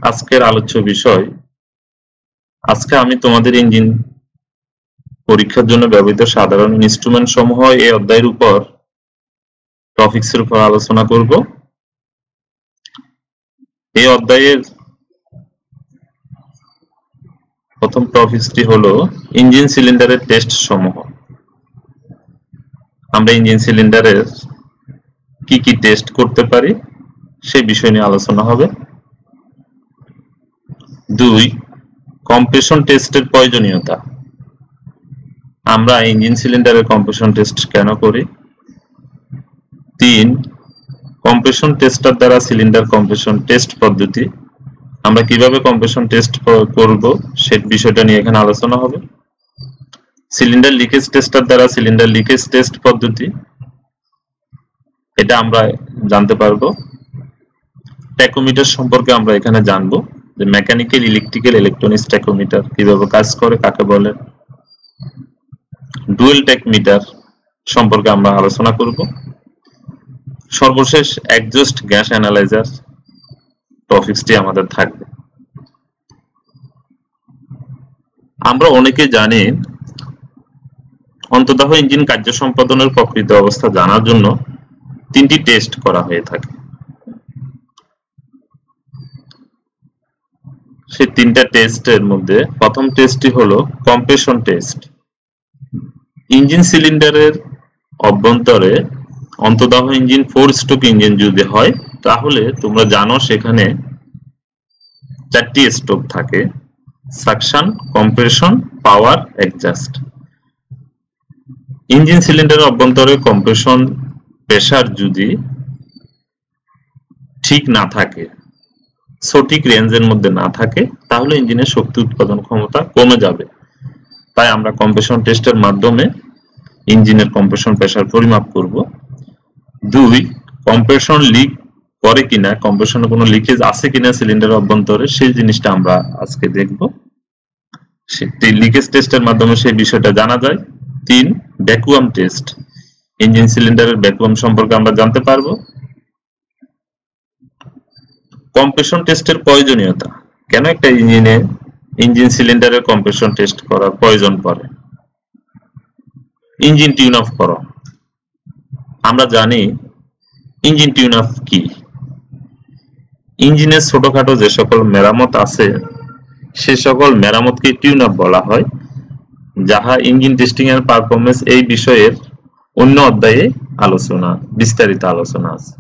আজকের আলোচ্য বিষয়। আজকে আমি তোমাদের ইঞ্জিন পরীক্ষার জন্য ব্যবহৃত সাধারণ ইনস্ট্রুমেন্ট সমূহ এই অধ্যায়ের উপর টপিকসের উপর আলোচনা করব। এই অধ্যায়ের প্রথম টপিকটি হলো ইঞ্জিন সিলিন্ডারের টেস্ট সমূহ। আমরা ইঞ্জিন সিলিন্ডারের কি কি টেস্ট করতে পারি সেই বিষয় নিয়ে আলোচনা হবে। 2. কম্প্রেশন টেস্টের প্রয়োজনীয়তা। আমরা ইঞ্জিন সিলিন্ডারের কম্প্রেশন টেস্ট কেন করি। 3. কম্প্রেশন টেস্টার দ্বারা সিলিন্ডার কম্প্রেশন টেস্ট পদ্ধতি। আমরা কিভাবে কম্প্রেশন টেস্ট করব সেই বিষয়টা নিয়ে এখানে আলোচনা হবে। সিলিন্ডার লিকেজ টেস্টার দ্বারা সিলিন্ডার লিকেজ টেস্ট পদ্ধতি, এটা আমরা জানতে পারবো। ট্যাকোমিটার সম্পর্কে আমরা এখানে জানবো যে মেকানিক্যাল, ইলেকট্রিক্যাল, ইলেকট্রনিক্স ট্যাকোমিটার কিভাবে কাজ করে, কাকে বলে। ডুয়েল ট্যাকমিটার সম্পর্কে আমরা আলোচনা করব। সর্বশেষ এক্সজস্ট গ্যাস অ্যানালাইজার টপিকসটি আমাদের থাকবে। আমরা অনেকে জানি অন্ততঃ ইঞ্জিন কার্য সম্পাদনের প্রকৃত অবস্থা জানার জন্য 3টি টেস্ট করা হয়ে থাকে। সেই 3টা টেস্টের মধ্যে প্রথম টেস্টটি হলো কম্প্রেশন টেস্ট। ইঞ্জিন সিলিন্ডারের অভ্যন্তরে অন্ততঃ ইঞ্জিন 4 স্ট্রোক ইঞ্জিন যদি হয় তাহলে তোমরা জানো সেখানে 4টি স্ট্রোক থাকে: সাকশন, কম্প্রেশন, পাওয়ার, এক্সজস্ট। ইঞ্জিন সিলিন্ডারের অভ্যন্তরে কম্প্রেশন প্রেসার যদি ঠিক না থাকে, সঠিক রেঞ্জের মধ্যে না থাকে, তাহলে ইঞ্জিনের শক্তি উৎপাদন ক্ষমতা কমে যাবে। তাই আমরা কম্প্রেশন টেস্টের মাধ্যমে ইঞ্জিনের কম্প্রেশন প্রেসার পরিমাপ করব। 2. কম্প্রেশন লিক করে কিনা, কম্প্রেশনে কোনো লিকেজ আছে কিনা সিলিন্ডারের অভ্যন্তরে, সেই জিনিসটা আমরা আজকে দেখব। সেই লিকেজ টেস্টের মাধ্যমে সেই বিষয়টা জানা যায়। 3. Vacuum test. ইঞ্জিন সিলিন্ডারের ভ্যাকুয়াম সম্পর্কে আমরা জানতে পারবো। কম্প্রেশন টেস্টের প্রয়োজনীয়তা। কেন একটা ইঞ্জিন সিলিন্ডারের কম্প্রেশন টেস্ট করার প্রয়োজন পড়ে। ইঞ্জিন টিউন অফ করো। আমরা জানি ইঞ্জিন টিউন অফ কি। ইঞ্জিনের ছোটখাটো যে সকল মেরামত আছে সে সকল মেরামতকে টিউন অফ বলা হয়, যাহা ইঞ্জিন টেস্টিং এর পারফরম্যান্স এই বিষয়ের অন্য অধ্যায়ে বিস্তারিত আলোচনা আছে।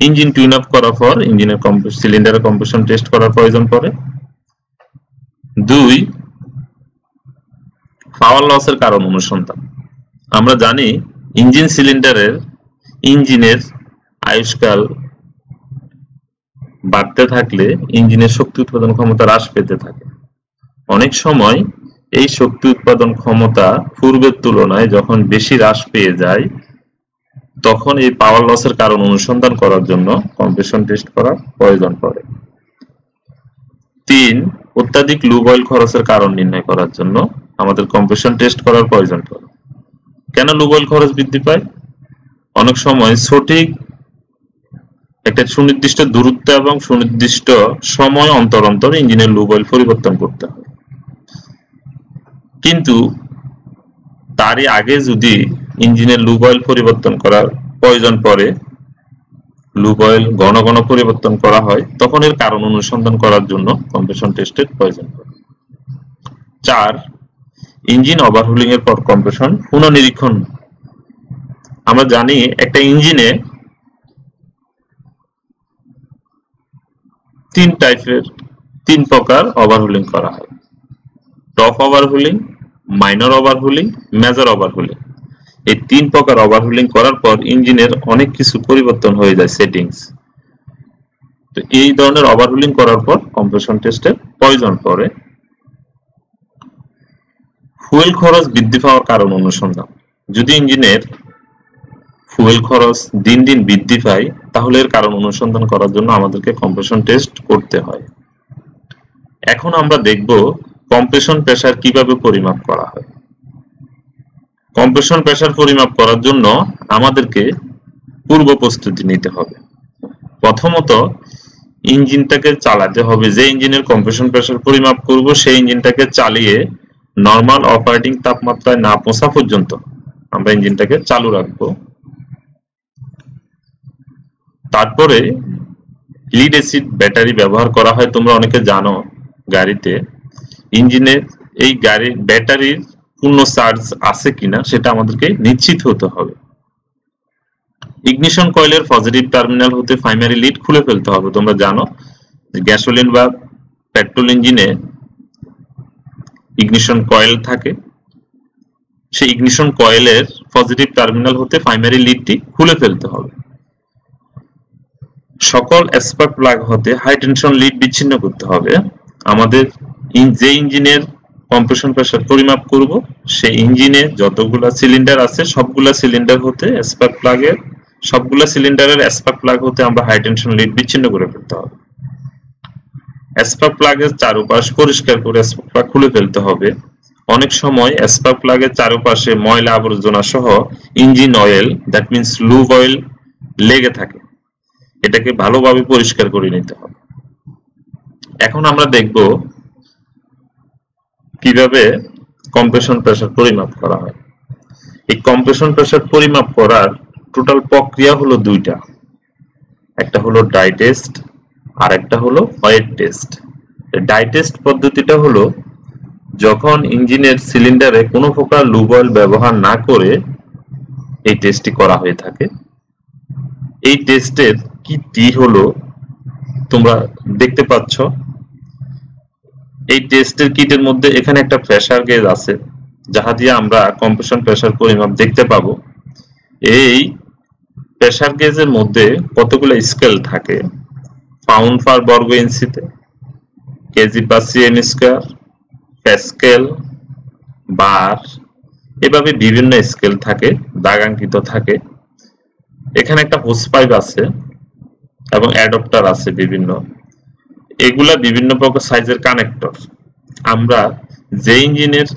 ইঞ্জিন টিউন আপ করার পর ইঞ্জিনের সিলিন্ডারের কম্প্রেশন টেস্ট করার প্রয়োজন পড়ে। 2. পাওয়ার লসের কারণ অনুসন্ধান। আমরা জানি ইঞ্জিন সিলিন্ডারের ইঞ্জিনের আয়ুষ্কাল বাড়তে থাকলে ইঞ্জিনের শক্তি উৎপাদন ক্ষমতা হ্রাস পেতে থাকে। অনেক সময় এই শক্তি উৎপাদন ক্ষমতা পূর্বের তুলনায় যখন বেশি হ্রাস পেয়ে যায় তখন এই পাওয়ার লসের কারণ অনুসন্ধান করার জন্য কম্প্রেশন টেস্ট করার প্রয়োজন পড়ে। 3. অত্যাধিক লুব অয়েল খরচের কারণ নির্ণয় করার জন্য আমাদের কম্প্রেশন টেস্ট করার প্রয়োজন পড়ে। কেন লুব অয়েল খরচ বৃদ্ধি পায়? অনেক সময় সঠিক একটা সুনির্দিষ্ট দূরত্ব এবং সুনির্দিষ্ট সময় অন্তর অন্তর ইঞ্জিনের লুব অয়েল পরিবর্তন করতে হয়, কিন্তু তারই আগে যদি ইঞ্জিনের লুব অয়েল পরিবর্তন করার প্রয়োজন পড়ে, লুব অয়েল ঘন ঘন পরিবর্তন করা হয়, তখন এর কারণ অনুসন্ধান করার জন্য কম্প্রেশন টেস্টের প্রয়োজন পড়ে। 4. ইঞ্জিন ওভারহুলিং এর পর কম্প্রেশন পুনঃনিরীক্ষণ। আমরা জানি একটা ইঞ্জিনে 3 প্রকার ওভারহুলিং করা হয়: টপ ওভারহুলিং, মাইনর ওভারহুলিং, মেজর ওভারহুলিং। এই 3 প্রকার ওভারহুলিং করার পর ইঞ্জিনের অনেক কিছু পরিবর্তন হয়ে যায়, সেটিংস। তো এই ধরনের ওভারহুলিং করার পর কম্প্রেশন টেস্টের প্রয়োজন পড়ে। ফুয়েল খরচ বৃদ্ধি পাওয়ার কারণ অনুসন্ধান। যদি ইঞ্জিনের ফুয়েল খরচ দিন দিন বৃদ্ধি পায় তাহলে এর কারণ অনুসন্ধান করার জন্য আমাদেরকে কম্প্রেশন টেস্ট করতে হয়। এখন আমরা দেখব কম্প্রেশন প্রেসার কিভাবে পরিমাপ করা হয়। কম্প্রেশন প্রেসার পরিমাপ করার জন্য আমাদেরকে পূর্ব প্রস্তুতি নিতে হবে। প্রথমত ইঞ্জিনটাকে চালাতে হবে, যে ইঞ্জিনের কম্প্রেশন প্রেসার পরিমাপ করব সেই ইঞ্জিনটাকে চালিয়ে নরমাল অপারেটিং তাপমাত্রায় না পৌঁছা পর্যন্ত আমরা ইঞ্জিনটাকে চালু রাখবো। তারপরে লিড অ্যাসিড ব্যাটারি ব্যবহার করা হয়, তোমরা অনেকে জানো গাড়িতে। ইঞ্জিনের এই গাড়ির ব্যাটারির পূর্ণ চার্জ আছে কিনা সেটা আমাদেরকে নিশ্চিত হতে হবে। ইগনিশন কয়েলের পজিটিভ টার্মিনাল হতে প্রাইমারি লিড খুলে ফেলতে হবে। তোমরা জানো গ্যাসোলিন বা পেট্রোল ইঞ্জিনে ইগনিশন কয়েল থাকে, সেই ইগনিশন কয়েলের পজিটিভ টার্মিনাল হতে প্রাইমারি লিডটি খুলে ফেলতে হবে। সকল স্পার্ক প্লাগ হতে হাই টেনশন লিড বিচ্ছিন্ন করতে হবে। আমাদের যে ইঞ্জিনের কম্প্রেশন প্রেসার পরিমাপ করব সেই ইঞ্জিনে যতগুলা সিলিন্ডার আছে সবগুলা সিলিন্ডার হতে স্পার্ক প্লাগের সবগুলা সিলিন্ডারের স্পার্ক প্লাগ হতে আমরা হাই টেনশন লিড বিচ্ছিন্ন করে ফেলতে হবে। স্পার্ক প্লাগের চারপাশ পরিষ্কার করে স্পার্ক প্লাগ খুলে ফেলতে হবে। অনেক সময় স্পার্ক প্লাগের চারপাশে ময়লা আবর্জনা সহ engine oil, that means lube oil লেগে থাকে, এটাকে ভালোভাবে পরিষ্কার করে নিতে হবে। এখন আমরা দেখব কিভাবে কম্প্রেশন প্রেসার পরিমাপ করা হয়। এই কম্প্রেশন প্রেসার পরিমাপ করার টোটাল প্রক্রিয়া হলো দুইটা, একটা হলো ডাই টেস্ট আর একটা হলো ওয়েট টেস্ট। ডাই টেস্ট পদ্ধতিটা হলো যখন ইঞ্জিনের সিলিন্ডারে কোনো প্রকার লুব অয়েল ব্যবহার না করে এই টেস্টটি করা হয়ে থাকে। এই টেস্টের কিটটি হলো তোমরা দেখতে পাচ্ছ। এই টেস্টের কিটের মধ্যে এখানে একটা প্রেসার গেজ আছে, যাহা দিয়ে আমরা কম্প্রেশন প্রেসার পরিমাপ দেখতে পাবো। এই প্রেসার গেজের মধ্যে কতগুলো স্কেল থাকে, পাউন্ড পার বর্গ ইঞ্চিতে, কেজি পার সিএম স্কয়ার, প্যাসকেল, বার, এভাবে বিভিন্ন স্কেল থাকে, দাগাঙ্কিত থাকে। এখানে একটা হোস পাইপ আছে এবং অ্যাডপ্টার আছে বিভিন্ন, এগুলা বিভিন্ন প্রকার সাইজের কানেক্টর। আমরা যে ইঞ্জিনের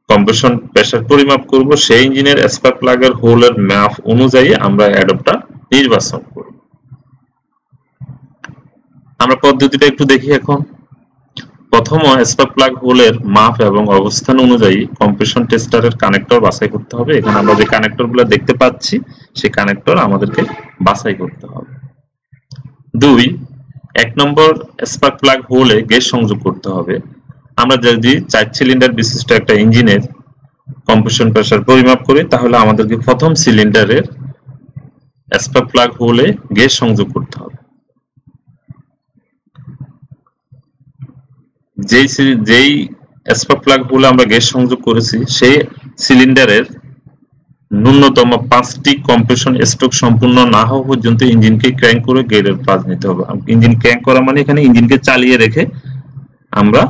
কম্প্রেশন প্রেসার পরিমাপ করব সেই ইঞ্জিনের স্পার্ক প্লাগের হোলের মাপ অনুযায়ী আমরা অ্যাডপ্টার নির্বাচন করব। আমরা পদ্ধতিটা একটু দেখি এখন। প্রথম স্পার্ক প্লাগ হোলের মাপ এবং অবস্থান অনুযায়ী কম্প্রেশন টেস্টারের কানেক্টর বাছাই করতে হবে। এখানে আমরা যে কানেক্টরগুলো দেখতে পাচ্ছি সেই কানেক্টর আমাদেরকে বাছাই করতে হবে। 2, 1 নম্বর স্পার্ক প্লাগ হোলে গ্যাস সংযোগ করতে হবে। আমরা যদি 4 সিলিন্ডার বিশিষ্ট একটা ইঞ্জিনের কম্প্রেশন প্রেসার পরিমাপ করি তাহলে আমাদেরকে প্রথম সিলিন্ডারের স্পার্ক প্লাগ হোলে গ্যাস সংযোগ করতে হবে। যেই স্পার্ক প্লাগ হোলে আমরা গ্যাস সংযোগ করেছি সেই সিলিন্ডারের ন্যূনতম 5টি কম্প্রেশন স্ট্রোক সম্পূর্ণ না হওয়া পর্যন্ত ইঞ্জিনকে ক্র্যাঙ্ক করে গেটের কাজ নিতে হবে। ইঞ্জিন ক্র্যাঙ্ক করা মানে এখানে ইঞ্জিনকে চালিয়ে রেখে আমরা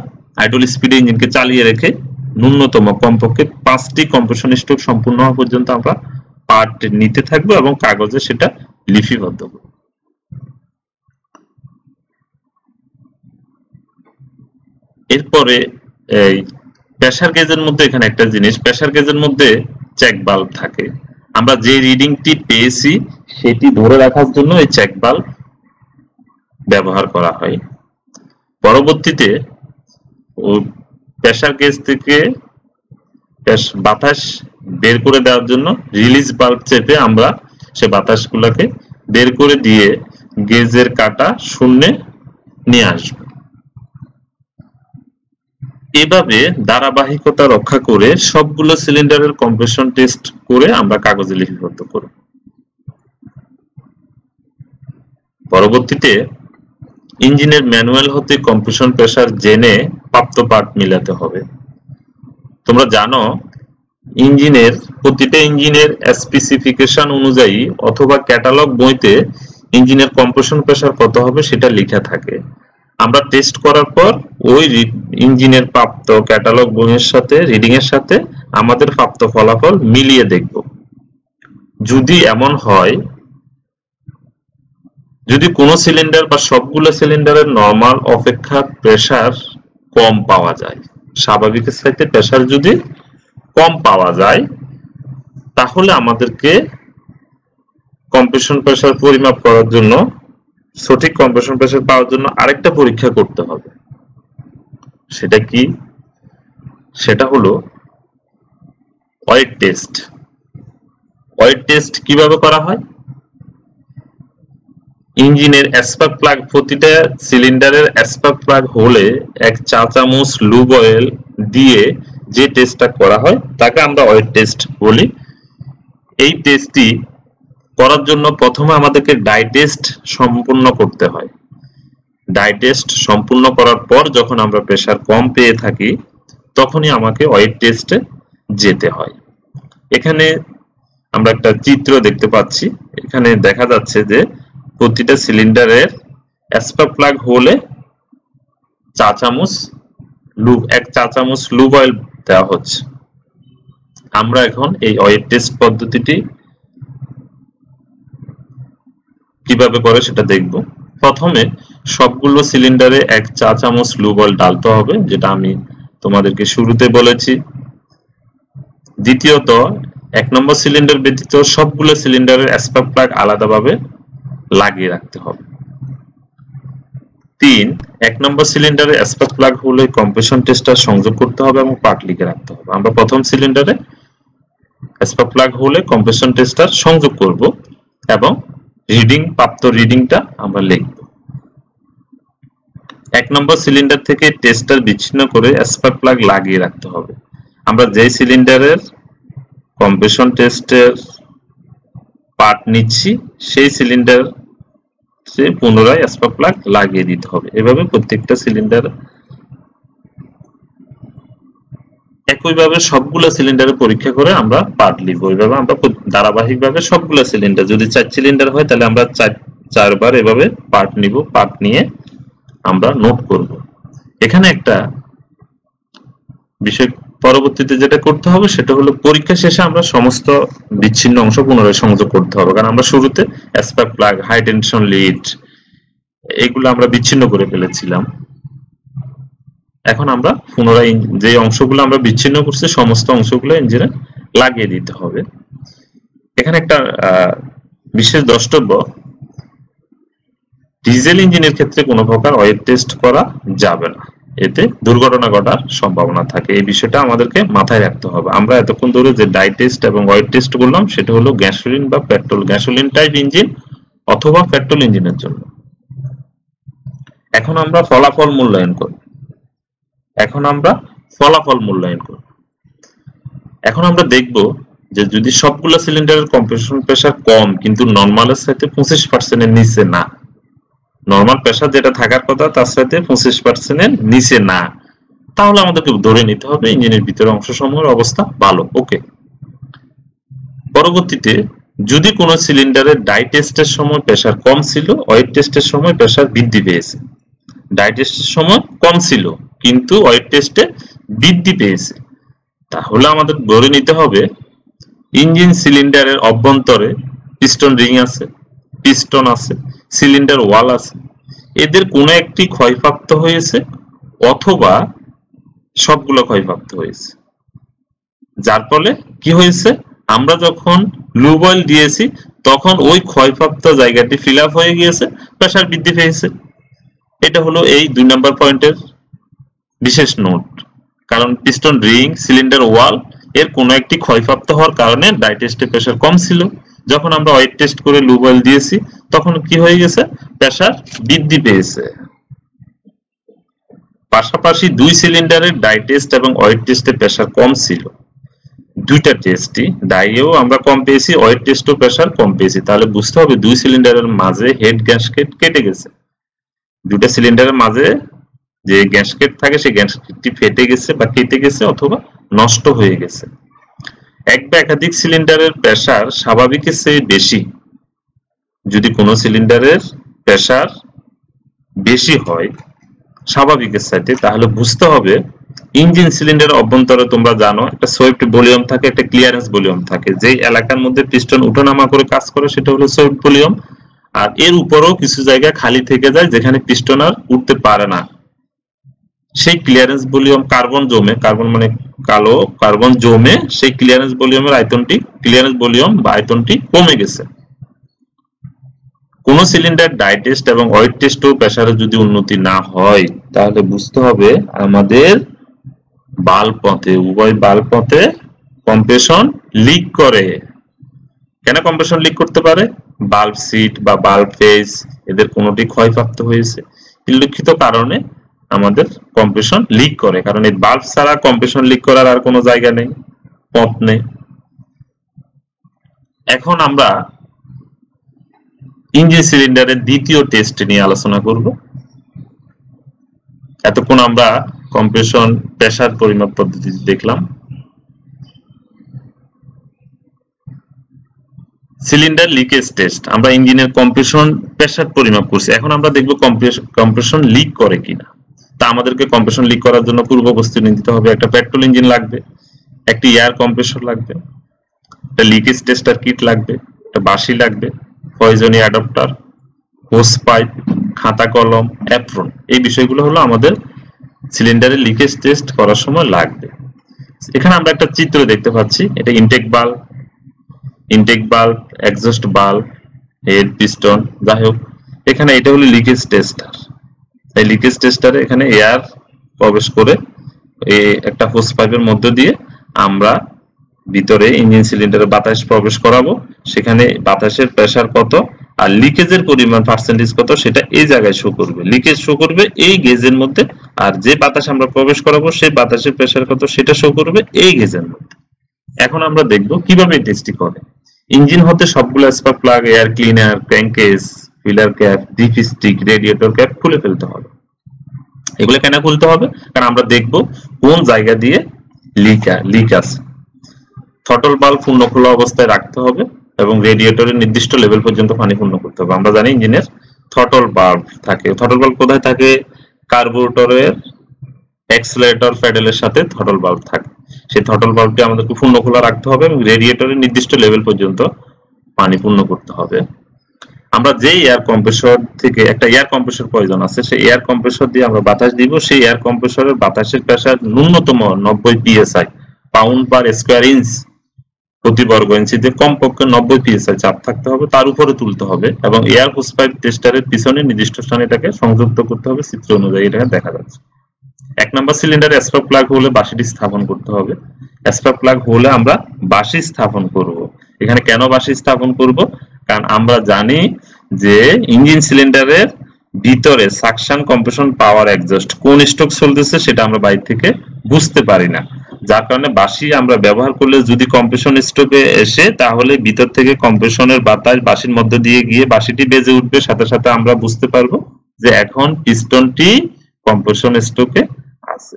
আইডল স্পিডে ইঞ্জিনকে চালিয়ে রেখে ন্যূনতম কমপক্ষে 5টি কম্প্রেশন স্ট্রোক সম্পূর্ণ হওয়া পর্যন্ত আমরা পার্ট নিতে থাকবো এবং কাগজে সেটা লিপিবদ্ধ করব। এরপরে এই প্রেসার গেজের মধ্যে এখানে একটা জিনিস, প্রেসার গেজের মধ্যে চেক বাল্ব থাকে। আমরা যে রিডিংটি পেয়েছি সেটি ধরে রাখার জন্য এই চেক বাল্ব ব্যবহার করা হয়। পরবর্তীতে প্রেসার গেজ থেকে বাতাস বের করে দেওয়ার জন্য রিলিজ বাল্ব চেপে আমরা সে বাতাসগুলোকে বের করে দিয়ে গেজের কাঁটা শূন্যে নিয়ে আসব। এভাবে ধারাবাহিকতা রক্ষা করে সবগুলো সিলিন্ডারের কম্প্রেশন টেস্ট করে আমরা কাগজে লিপিবদ্ধ করব। পরবর্তীতে ইঞ্জিনের ম্যানুয়াল হতে কম্প্রেশন প্রেসার জেনে প্রাপ্ত পার্ট মিলাতে হবে। তোমরা জানো প্রতিটা ইঞ্জিনের স্পেসিফিকেশন অনুযায়ী অথবা ক্যাটালগ বইতে ইঞ্জিনের কম্প্রেশন প্রেসার কত হবে সেটা লেখা থাকে। আমরা টেস্ট করার পর ওই ইঞ্জিনের প্রাপ্ত ক্যাটালগ বইয়ের সাথে রিডিং এর সাথে আমাদের প্রাপ্ত ফলাফল মিলিয়ে দেখব। যদি এমন হয়, যদি কোনো সিলিন্ডার বা সবগুলো সিলিন্ডারের নরমাল অপেক্ষা প্রেসার কম পাওয়া যায়, স্বাভাবিকের চাইতে প্রেসার যদি কম পাওয়া যায় তাহলে আমাদেরকে কম্প্রেশন প্রেসার পরিমাপ করার জন্য সঠিক কম্প্রেশন প্রেসার পাওয়ার জন্য আরেকটা পরীক্ষা করতে হবে। সেটা কি? সেটা হলো ওয়েট টেস্ট। ওয়েট টেস্ট কিভাবে করা হয়? ইঞ্জিনের স্পার্ক প্লাগ, প্রতিটা সিলিন্ডারের স্পার্ক প্লাগ হলে 1 চা চামচ লুব অয়েল দিয়ে যে টেস্টটা করা হয় তাকে আমরা ওয়েট টেস্ট বলি। এই টেস্টটি করার জন্য প্রথমে আমাদেরকে ডাই টেস্ট সম্পূর্ণ করতে হয়। ডাই টেস্ট সম্পূর্ণ করার পর যখন আমরা প্রেসার কম পেয়ে থাকি তখনই আমাকে ওয়েট টেস্টে যেতে হয়। এখানে আমরা একটা চিত্র দেখতে পাচ্ছি। এখানে দেখা যাচ্ছে যে প্রতিটা সিলিন্ডারের স্পার্ক প্লাগ হলে 1 চা চামচ লুব অয়েল দেওয়া হচ্ছে। আমরা এখন এই ওয়েট টেস্ট পদ্ধতিটি কিভাবে করে সেটা দেখব। প্রথমে সবগুলো সিলিন্ডারে 1 চা চামচ লুব অয়েল ঢালতে হবে, যেটা আমি তোমাদেরকে শুরুতে বলেছি। দ্বিতীয়ত 1 নম্বর সিলিন্ডার ব্যতীত সবগুলো সিলিন্ডারের স্পার্ক প্লাগ আলাদাভাবে লাগিয়ে রাখতে হবে। 3, 1 নম্বর সিলিন্ডারে স্পার্ক প্লাগ হলে কম্প্রেশন টেস্টার সংযোগ করতে হবে এবং পার্ট লিখে রাখতে হবে। আমরা প্রথম সিলিন্ডারে স্পার্ক প্লাগ হলে কম্প্রেশন টেস্টার সংযোগ করব এবং প্রাপ্ত রিডিংটা আমরা লিখব। 1 নম্বর সিলিন্ডার থেকে টেস্টার বিচ্ছিন্ন করে স্পার্ক প্লাগ লাগিয়ে রাখতে হবে। আমরা যেই সিলিন্ডারের কম্প্রেশন টেস্টের পার্ট নিচ্ছি সেই সিলিন্ডার পুনরায় স্পার্ক প্লাগ লাগিয়ে দিতে হবে। এভাবে প্রত্যেকটা সিলিন্ডার একইভাবে সবগুলো সিলিন্ডারে পরীক্ষা করে আমরা পার্ট লিখব। এইভাবে আমরা ধারাবাহিকভাবে সবগুলো সিলিন্ডার, যদি 4 সিলিন্ডার হয় তাহলে আমরা 4 বার এভাবে পার্ট নিব। পার্ট নিয়ে আমরা নোট করব। এখানে একটা বিষয় পরবর্তীতে যেটা করতে হবে সেটা হলো পরীক্ষা শেষে আমরা সমস্ত বিচ্ছিন্ন অংশ পুনরায় সংযোগ করতে হবে, কারণ আমরা শুরুতে spark plug, high tension lead এগুলো আমরা বিচ্ছিন্ন করে ফেলেছিলাম। এখন আমরা পুনরায় যে অংশগুলো আমরা বিচ্ছিন্ন করছি সমস্ত অংশগুলো ইঞ্জিনে লাগিয়ে দিতে হবে। এখানে একটা বিশেষ দ্রষ্টব্য, ডিজেল ইঞ্জিনের ক্ষেত্রে কোনো প্রকার ওয়েট টেস্ট করা যাবে না, এতে দুর্ঘটনা ঘটার সম্ভাবনা থাকে। এই বিষয়টা আমাদেরকে মাথায় রাখতে হবে। আমরা এতক্ষণ ধরে যে ডাই টেস্ট এবং ওয়েট টেস্ট করলাম সেটা হলো গ্যাসোলিন বা পেট্রোল, গ্যাসোলিন টাইপ ইঞ্জিন অথবা পেট্রোল ইঞ্জিনের জন্য। এখন আমরা ফলাফল মূল্যায়ন করব। এখন আমরা দেখব যে যদি সবগুলো সিলিন্ডারের কম্প্রেশন প্রেসার কম কিন্তু নরমালের সাথে 25% এর নিচে না, নরমাল প্রেসার যেটা থাকার কথা তার সাথে 25% এর নিচে না, তাহলে আমাদেরকে ধরে নিতে হবে ইঞ্জিনের ভিতরে অংশসমূহের অবস্থা ভালো। ওকে। পরবর্তীতে যদি কোনো সিলিন্ডারের ডাই টেস্টের সময় প্রেসার কম ছিল, ওয়েট টেস্টের সময় প্রেসার বৃদ্ধি পেয়েছে। ডাই টেস্টের সময় কম ছিল কিন্তু ওয়েট টেস্টে বৃদ্ধি পেয়েছে, তাহলে আমাদের ধরে নিতে হবে ইঞ্জিন সিলিন্ডারের অভ্যন্তরে পিস্টন রিং আছে, পিস্টন আছে, সিলিন্ডার ওয়াল আছে, এদের কোনো একটি ক্ষয়প্রাপ্ত হয়েছে অথবা সবগুলো ক্ষয়প্রাপ্ত হয়েছে। যার ফলে কি হয়েছে, আমরা যখন লুব অয়েল দিয়েছি তখন ওই ক্ষয়প্রাপ্ত জায়গাটি ফিল আপ হয়ে গিয়েছে, প্রেসার বৃদ্ধি পেয়েছে। এটা হলো এই 2 নম্বর পয়েন্টের বিশেষ নোট। কারণ পিস্টন রিং, সিলিন্ডার ওয়াল এর কোনো একটি ক্ষয়প্রাপ্ত হওয়ার কারণে ডাই টেস্টে প্রেসার কম ছিল, যখন আমরা ওয়েট টেস্ট করে লুব অয়েল দিয়েছি তখন কি হয়ে গেছে, প্রেসার বৃদ্ধি পেয়েছে। পাশাপাশি 2 সিলিন্ডারের ডাই টেস্ট এবং ওয়েট টেস্টে প্রেসার কম ছিল। দুইটা টেস্টই, ডাইয়েও আমরা কম পেয়েছি, ওয়েট টেস্টও প্রেসার কম পেয়েছি। তাহলে বুঝতে হবে 2 সিলিন্ডারের মাঝে হেড গ্যাসকেট কেটে গেছে। দুটো সিলিন্ডারের মাঝে যে গ্যাসকেট থাকে সেই গ্যাসকেটটি ফেটে গেছে বা কেটে গেছে অথবা নষ্ট হয়ে গেছে। এক বা একাধিক সিলিন্ডারের প্রেসার স্বাভাবিকের চেয়ে বেশি, যদি কোনো সিলিন্ডারের প্রেসার বেশি হয় স্বাভাবিকের সাথে, তাহলে বুঝতে হবে ইঞ্জিন সিলিন্ডারের অভ্যন্তরে তোমরা জানো একটা সোয়েপ্ট ভলিউম থাকে, একটা ক্লিয়ারেন্স ভলিউম থাকে। যেই এলাকার মধ্যে পিস্টন উঠানামা করে কাজ করে সেটা হলো সোয়েপ্ট ভলিউম, আর এর উপরেও কিছু জায়গা খালি থেকে যায় যেখানে পিস্টন আর উঠতে পারে না। সেই ক্লিয়ারেন্স ভলিউম কার্বন জমে, কার্বন মানে কালো, কার্বন জমে সেই ক্লিয়ারেন্স ভলিউম বা আয়তনটি কমে গেছে। কোন সিলিন্ডার ডাই টেস্ট এবং ওয়েট টেস্টও প্রেসারে যদি উন্নতি না হয় তাহলে বুঝতে হবে আমাদের বাল্ব পথে, উভয় বাল্ব পথে কম্প্রেশন লিক করে। কেন কম্প্রেশন লিক করতে পারে? বাল্ব সিট বা বাল্ব ফেজ এদের কোনোটি ক্ষয়প্রাপ্ত হয়েছে, উল্লেখিত কারণে আমাদের কম্প্রেশন লিক করে। কারণ এই বাল্ব ছাড়া কম্প্রেশন লিক করার আর কোনো জায়গা নেই, পথ নেই। এখন আমরা ইঞ্জিন সিলিন্ডারের দ্বিতীয় টেস্ট নিয়ে আলোচনা করব। এতক্ষণ আমরা কম্প্রেশন প্রেসার পরিমাপ পদ্ধতি দেখলাম। সিলিন্ডার লিকেজ টেস্ট, আমরা ইঞ্জিনের কম্প্রেশন প্রেসার পরিমাপ করছি। এখন আমরা দেখব কম্প্রেশন লিক করে কিনা। তা আমাদেরকে কম্প্রেশন লিক করার জন্য পূর্ব প্রস্তুতি নিতে হবে। একটা পেট্রোল ইঞ্জিন লাগবে, একটি এয়ার কম্প্রেসর লাগবে, একটা লিকেজ টেস্টার কিট লাগবে, একটা বাঁশি লাগবে, পয়জনি অ্যাডাপ্টার, হোস পাইপ, খাতা কলম, অ্যাপ্রন। এই বিষয়গুলো হলো আমাদের সিলিন্ডারের লিকেজ টেস্ট করার সময় লাগবে। এখানে আমরা একটা চিত্র দেখতে পাচ্ছি, এটা ইনটেক বাল্ব, এক্সস্ট বাল্ব, হেড, পিস্টন, যাই হোক এখানে এটা হলো লিকেজ টেস্টার। এই লিকেজ টেস্টারে এখানে এয়ার প্রবেশ করে একটা হোস পাইপের মধ্য দিয়ে আমরা ভিতরে ইঞ্জিন সিলিন্ডারে বাতাস প্রবেশ করাবো। সেখানে বাতাসের প্রেসার কত আর লিকেজের পরিমাণ পার্সেন্টেজ কত সেটা এই জায়গায় শো করবে। লিকেজ শো করবে এই গেজের মধ্যে, আর যে বাতাস আমরা প্রবেশ করাবো সেই বাতাসের প্রেসার কত সেটা শো করবে এই গেজের মধ্যে। এখন আমরা দেখব কিভাবে টেস্টটি করে। ইঞ্জিন হতে সবগুলো spark plug, air cleaner, crankcase, filler cap, dip stick, radiator cap খুলে ফেলতে হবে। এগুলো কেন খুলতে হবে? কারণ আমরা দেখব কোন জায়গা দিয়ে লিক আছে। থ্রটল বাল্ব পূর্ণ খোলা অবস্থায় রাখতে হবে এবং রেডিয়েটরের নির্দিষ্ট লেভেল পর্যন্ত পানি পূর্ণ করতে হবে। আমরা জানি ইঞ্জিনের থ্রটল বাল্ব থাকে। থ্রটল বাল্ব কোথায় থাকে? কার্বুরেটরের অ্যাক্সিলারেটর প্যাডেলের সাথে থ্রটল বাল্ব থাকে। সেই থ্রটল বাল্বটি আমাদেরকে পূর্ণ খোলা রাখতে হবে এবং রেডিয়েটরের নির্দিষ্ট লেভেল পর্যন্ত পানি পূর্ণ করতে হবে। আমরা যে এয়ার কম্প্রেসর থেকে একটা এয়ার কম্প্রেসর প্রয়োজন আছে, সেই এয়ার কম্প্রেসর দিয়ে আমরা বাতাস দিব। সেই এয়ার কম্প্রেসরের বাতাসের প্রেসার ন্যূনতম 90 psi, pound per square inch প্রতি বর্গ ইঞ্চিতে কমপক্ষে 90 psi চাপ থাকতে হবে, তার উপরে তুলতে হবে এবং এয়ার হোস পাইপ টেস্টারের পিছনে নির্দিষ্ট স্থানে এটাকে সংযুক্ত করতে হবে। চিত্র অনুযায়ী এটাকে দেখা যাচ্ছে। 1 নম্বর সিলিন্ডারে স্পার্ক প্লাগ হলে বাঁশিটি স্থাপন করতে হবে। স্পার্ক প্লাগ হলে আমরা বাঁশি স্থাপন করব। এখানে কেন বাঁশি স্থাপন করব? কারণ আমরা জানি যে ইঞ্জিন সিলিন্ডারের ভিতরে সাকশন, কম্প্রেশন, পাওয়ার, এক্সস্ট কোন স্ট্রোক চলতেছে সেটা আমরা বাইরে থেকে বুঝতে পারি না। যার কারণে বাঁশি আমরা ব্যবহার করলে যদি কম্প্রেশন স্ট্রোকে এসে তাহলে ভিতর থেকে কম্প্রেশনের বাতাস বাঁশির মধ্যে দিয়ে গিয়ে বাঁশিটি বেজে উঠবে, সাথে সাথে আমরা বুঝতে পারবো যে এখন পিস্টনটি কম্প্রেশন স্ট্রোকে আছে।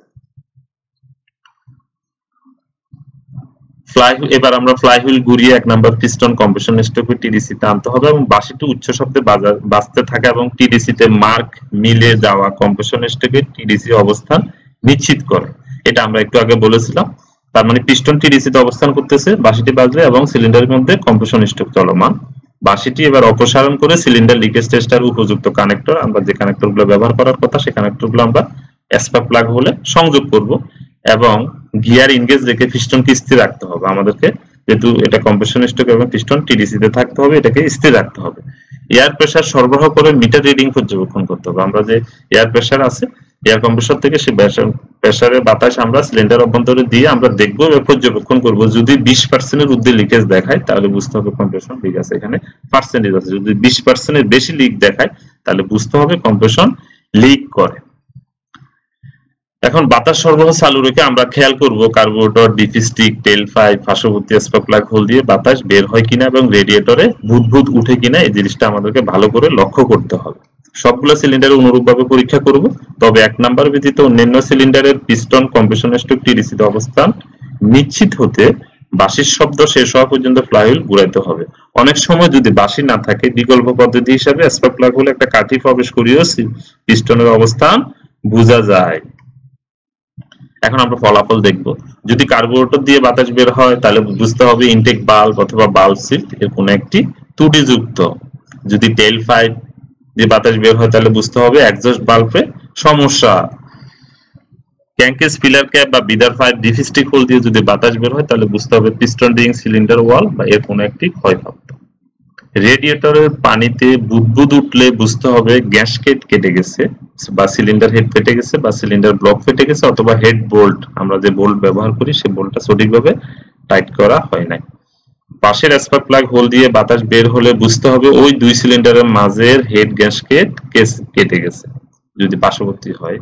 এবার আমরা ফ্লাই হুইল ঘুরিয়ে 1 নম্বর পিস্টন কম্প্রেশন স্ট্রোকে টিডিসি তে আনতে হবে এবং বাঁশিটি উচ্চ শব্দে বাজতে থাকে এবং টিডিসি তে মার্ক মিলে যাওয়া কম্প্রেশন স্ট্রোকে টিডিসি অবস্থান নিশ্চিত করে। এটা আমরা একটু আগে বলেছিলাম। তার মানে পিস্টন টিডিসি তে অবস্থান করতেছে, বাঁশিটি বাজলে এবং সিলিন্ডারের মধ্যে কম্প্রেশন স্ট্রোক চলমান। বাঁশিটি এবার অপসারণ করে সিলিন্ডার লিকেজ টেস্টার উপযুক্ত কানেক্টর, আমরা যে কানেক্টরগুলো ব্যবহার করার কথা সেই কানেক্টরগুলো আমরা স্পার্ক প্লাগ হলে সংযোগ করব এবং গিয়ার ইনগেজ রেখে পিস্টনকে স্থির রাখতে হবে। আমাদেরকে যেহেতু এটা কম্প্রেশন স্ট্রোক এবং পিস্টন টিডিসি তে থাকতে হবে, এটাকে স্থির রাখতে হবে। এয়ার প্রেসার সরবরাহ করে মিটার রিডিং পর্যবেক্ষণ করতে হবে। আমরা যে এয়ার প্রেসার আছে এয়ার কম্প্রেসর থেকে সেই প্রেসারের বাতাস আমরা সিলিন্ডার অভ্যন্তরে দিয়ে আমরা দেখবো এবং পর্যবেক্ষণ করব। যদি 20% এর ঊর্ধ্বে লিকেজ দেখায় তাহলে বুঝতে হবে কম্প্রেশন লিক আছে। এখানে পার্সেন্টেজ আছে, যদি 20% এর বেশি লিক দেখায় তাহলে বুঝতে হবে কম্প্রেশন লিক করে। এখন বাতাস সরবরাহ চালু রেখে আমরা খেয়াল করব কার্বুরেটর, ডিপ স্টিক, টেল পাইপ, পার্শ্ববর্তী স্পার্ক প্লাগ হোল দিয়ে বাতাস বের হয় কিনা এবং রেডিয়েটরে বুদবুদ উঠে কিনা, এই জিনিসটা আমাদেরকে ভালো করে লক্ষ্য করতে হবে। সবগুলো সিলিন্ডারে অনুরূপভাবে পরীক্ষা করব। তবে 1 নাম্বার ব্যতীত অন্যান্য সিলিন্ডারের পিস্টন কম্প্রেশন স্ট্রোক টিডিসি তে অবস্থান নিশ্চিত হতে বাঁশির শব্দ শেষ হওয়া পর্যন্ত ফ্লাইহুইল ঘুরাইতে হবে। অনেক সময় যদি বাঁশি না থাকে বিকল্প পদ্ধতি হিসাবে স্পার্ক প্লাগ হলে একটা কাঠি প্রবেশ করিয়েও পিস্টনের অবস্থান বোঝা যায়। এখন আমরা ফলাফল দেখব। যদি কার্বুরেটর দিয়ে বাতাস বের হয় তাহলে বুঝতে হবে ইনটেক বাল্ব অথবা বাল্ব সিল এর কোনো একটি ত্রুটিযুক্ত। যদি টেল পাইপ দিয়ে বাতাস বের হয় তাহলে বুঝতে হবে এক্সস্ট বাল্বে সমস্যা। ক্র্যাঙ্কেস, ফিলার ক্যাপ বা বিদার পাইপ, ডিপ স্টিক হোল দিয়ে যদি বাতাস বের হয় তাহলে বুঝতে হবে পিস্টন রিং, সিলিন্ডার ওয়াল বা এর কোনো একটি ক্ষয়প্রাপ্ত। রেডিয়েটরের পানিতে বুদবুদ উঠলে বুঝতে হবে গ্যাসকেট কেটে গেছে, বা সিলিন্ডার হেড ফেটে গেছে, বা সিলিন্ডার ব্লক ফেটে গেছে, অথবা হেড বোল্ট, আমরা যে বোল্ট ব্যবহার করি সেই বোল্টটা সঠিকভাবে টাইট করা হয় নাই। পাশের স্পার্ক প্লাগ হোল দিয়ে বাতাস বের হলে বুঝতে হবে ওই দুই সিলিন্ডারের মাঝের হেড গ্যাসকেট কেটে গেছে, যদি পার্শ্ববর্তী হয়।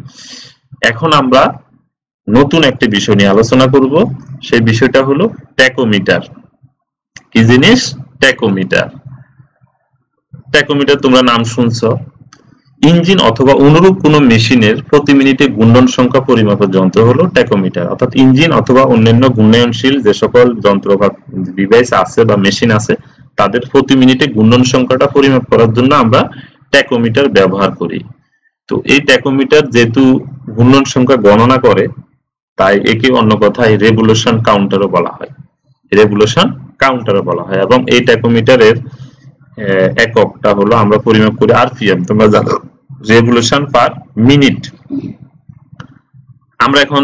এখন আমরা নতুন একটি বিষয় নিয়ে আলোচনা করব, সেই বিষয়টা হলো ট্যাকোমিটার। কি জিনিস? ট্যাকোমিটার। ট্যাকোমিটার তোমরা নাম শুনছো। ইঞ্জিন অথবা অনুরূপ কোনো মেশিনের প্রতি মিনিটে ঘূর্ণন সংখ্যা পরিমাপের যন্ত্র হলো ট্যাকোমিটার। অর্থাৎ ইঞ্জিন অথবা অন্যান্য ঘূর্ণায়নশীল যে সকল যন্ত্র বা ডিভাইস আছে বা মেশিন আছে, তাদের প্রতি মিনিটে ঘূর্ণন সংখ্যাটা পরিমাপ করার জন্য আমরা ট্যাকোমিটার ব্যবহার করি। তো এই ট্যাকোমিটার যেহেতু ঘূর্ণন সংখ্যা গণনা করে, তাই একে অন্য কথায় রেভলিউশন কাউন্টারও বলা হয়। রেভলিউশন কাউন্টারও বলা হয়। এবং এই ট্যাকোমিটারের এককটা হলো, আমরা পরিমাপ করি আরপিএম, তোমরা জানো, রেভলিউশন পার মিনিট। আমরা এখন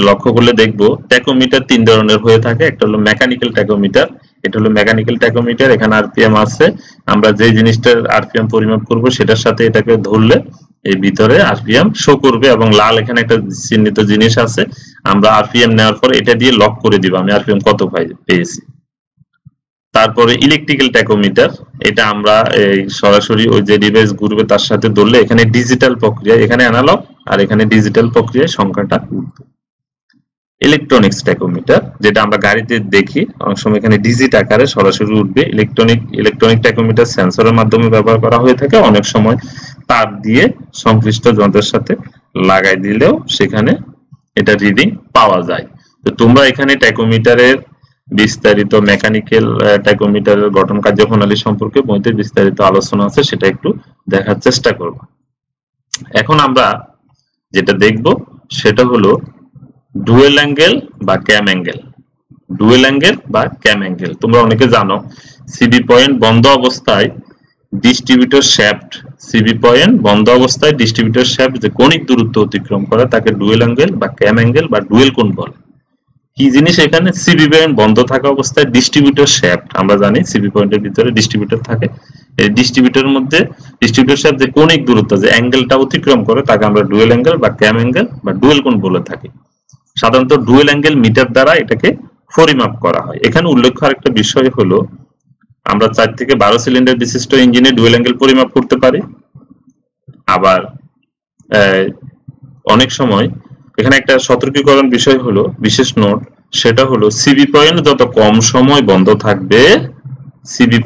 লক্ষ্য করলে দেখব ট্যাকোমিটার তিন ধরনের হয়ে থাকে। একটা হলো মেকানিক্যাল ট্যাকোমিটার, এটা হলো মেকানিক্যাল ট্যাকোমিটার, এখানে আরপিএম আছে। আমরা যে জিনিসটার আরপিএম পরিমাপ করব সেটার সাথে এটাকে ধরলে এই ভিতরে আরপিএম শো করবে, এবং লাল এখানে একটা চিহ্নিত জিনিস আছে, আমরা আরপিএম নেওয়ার পর এটা দিয়ে লক করে দিব আমি আরপিএম কত পেয়েছি। তারপরে ইলেকট্রিক্যাল ট্যাকোমিটার, এটা আমরা এই সরাসরি ওই যে ডিভাইস ঘুরবে তার সাথে ধরলে এখানে ডিজিটাল প্রক্রিয়া, এখানে অ্যানালগ আর এখানে ডিজিটাল প্রক্রিয়ায় সংখ্যাটা উঠবে। ইলেকট্রনিক্স ট্যাকোমিটার, যেটা আমরা গাড়িতে দেখি, অনেক সময় এখানে ডিজিট আকারে সরাসরি উঠবে। ইলেকট্রনিক ট্যাকোমিটার সেন্সরের মাধ্যমে ব্যবহার করা হয়ে থাকে, অনেক সময় তার দিয়ে সংশ্লিষ্ট যন্ত্রের সাথে লাগাই দিলেও সেখানে এটা রিডিং পাওয়া যায়। তো তোমরা এখানে ট্যাকোমিটারের বিস্তারিত, মেকানিক্যাল ট্যাকোমিটারের গঠন কার্যপ্রণালী সম্পর্কে বইতে বিস্তারিত আলোচনা আছে, সেটা একটু দেখার চেষ্টা করব। এখন আমরা যেটা দেখব সেটা হলো ডুয়েল অ্যাঙ্গেল বা ক্যাম অ্যাঙ্গেল। ডুয়েল অ্যাঙ্গেল বা ক্যাম অ্যাঙ্গেল তোমরা অনেকে জানো। সিবি পয়েন্ট বন্ধ অবস্থায় ডিস্ট্রিবিউটর শ্যাফট, সিবি পয়েন্ট বন্ধ অবস্থায় ডিস্ট্রিবিউটর শ্যাফট যে কৌণিক দূরত্ব অতিক্রম করে তাকে ডুয়েল অ্যাঙ্গেল বা ক্যাম অ্যাঙ্গেল বা ডুয়েল কোণ বলে। কি জিনিস এখানে? সিবি পয়েন্ট বন্ধ থাকা অবস্থায় ডিস্ট্রিবিউটর শ্যাফট, আমরা জানি সিবি পয়েন্টের ভিতরে ডিস্ট্রিবিউটর থাকে, এই ডিস্ট্রিবিউটরের মধ্যে ডিস্ট্রিবিউটর শ্যাফট যে কৌণিক দূরত্ব, যে অ্যাঙ্গেলটা অতিক্রম করে তাকে আমরা ডুয়েল অ্যাঙ্গেল বা ক্যাম অ্যাঙ্গেল বা ডুয়েল কোণ বলে থাকি। সাধারণত ডুয়েল অ্যাঙ্গেল মিটার দ্বারা এটাকে পরিমাপ করা হয়। এখানে উল্লেখ্য আরেকটা বিষয় হলো, আমরা 4 থেকে 12 সিলিন্ডার বিশিষ্ট ইঞ্জিনে ডুয়েল অ্যাঙ্গেল পরিমাপ করতে পারি। আবার অনেক সময় এখানে একটা সতর্কীকরণ বিষয় হলো, বিশেষ নোট, সেটা হলো সিবি পয়েন্ট যত কম সময় বন্ধ থাকবে, সিবি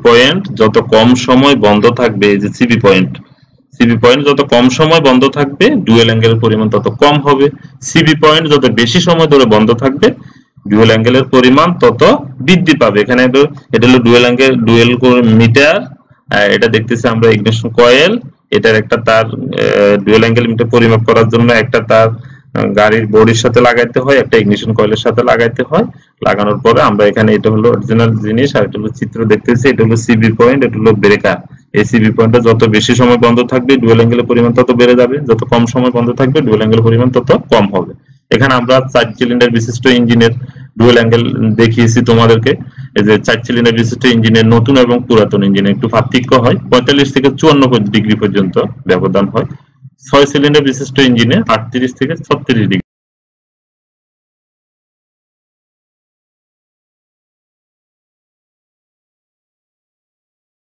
পয়েন্ট যত কম সময় বন্ধ থাকবে, এই যে সিবি পয়েন্ট যত কম সময় বন্ধ থাকবে ডুয়েল অ্যাঙ্গেলের পরিমাণ তত কম হবে। সিবি পয়েন্ট যত বেশি সময় ধরে বন্ধ থাকবে ডুয়েল অ্যাঙ্গেলের পরিমাণ তত বৃদ্ধি পাবে। এখানে এটা হলো ডুয়েল অ্যাঙ্গেল, ডুয়েল মিটার, এটা দেখতেছি আমরা ইগনিশন কয়েল, এটার একটা তার ডুয়েল অ্যাঙ্গেল মিটার পরিমাপ করার জন্য একটা তার গাড়ির বডির সাথে লাগাইতে হয়, একটা ইগনিশন কয়েলের সাথে লাগাইতে হয়। লাগানোর পরে আমরা এখানে, এটা হলো অরিজিনাল জিনিস, আর এটা হলো চিত্র দেখতেছি, এটা হলো সিবি পয়েন্ট, এটা হলো ব্রেকার। এই সিবি পয়েন্টটা যত বেশি সময় বন্ধ থাকবে ডুয়েল অ্যাঙ্গেলের পরিমাণ তত বেড়ে যাবে, যত কম সময় বন্ধ থাকবে ডুয়েল অ্যাঙ্গেলের পরিমাণ তত কম হবে। এখানে আমরা 4 সিলিন্ডার বিশিষ্ট ইঞ্জিনের ডুয়েল অ্যাঙ্গেল দেখিয়েছি তোমাদেরকে। এই যে 4 সিলিন্ডার বিশিষ্ট ইঞ্জিনের নতুন এবং পুরাতন ইঞ্জিনে একটু পার্থক্য হয়, 45 থেকে 54 ডিগ্রি পর্যন্ত ব্যবধান হয়। 6 সিলিন্ডার বিশিষ্ট ইঞ্জিনে 38 থেকে 36 ডিগ্রি।